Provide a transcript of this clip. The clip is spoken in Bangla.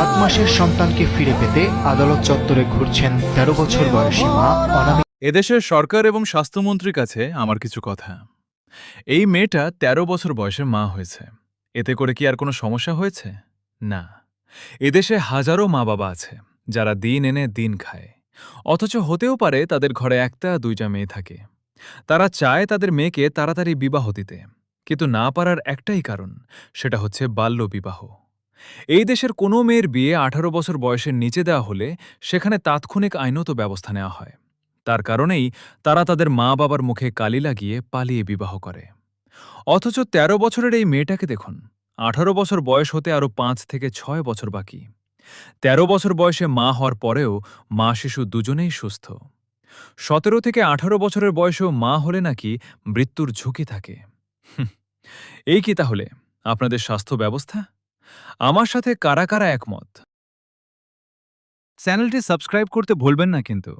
7 মাসের সন্তানকে ফিরে পেতে আদালত চত্বরে ঘুরছেন 13 বছর বয়সী মা অনামিকা। এদেশের সরকার এবং স্বাস্থ্যমন্ত্রীর কাছে আমার কিছু কথা। এই মেয়েটা ১৩ বছর বয়সে মা হয়েছে। এতে করে কি আর কোনো সমস্যা হয়েছে? না। এদেশে হাজারো মা-বাবা আছে যারা দিন এনে দিন খায়। অথচ হতেও পারে তাদের ঘরে একটা দুইটা মেয়ে থাকে। তারা চায় তাদের মেয়েকে তাড়াতাড়ি বিবাহ দিতে, কিন্তু না পারার একটাই কারণ, সেটা হচ্ছে বাল্যবিবাহ। এই দেশের কোনো মেয়ের বিয়ে ১৮ বছর বয়সের নিচে দেওয়া হলে সেখানে তাৎক্ষণিক আইনত ব্যবস্থা নেওয়া হয়। তার কারণেই তারা তাদের মা-বাবার মুখে কালি লাগিয়ে পালিয়ে বিবাহ করে। অথচ ১৩ বছরের এই মেয়েটাকে দেখুন, ১৮ বছর বয়স হতে আরও ৫ থেকে ৬ বছর বাকি। ১৩ বছর বয়সে মা হওয়ার পরেও মা শিশু দুজনেই সুস্থ। ১৭ থেকে ১৮ বছরের বয়সেও মা হলে নাকি মৃত্যুর ঝুঁকি থাকে। হুঁ, এই কি তাহলে আপনাদের স্বাস্থ্য ব্যবস্থা? আমার সাথে কারা কারা একমত? চ্যানেলটি সাবস্ক্রাইব করতে ভুলবেন না কিন্তু।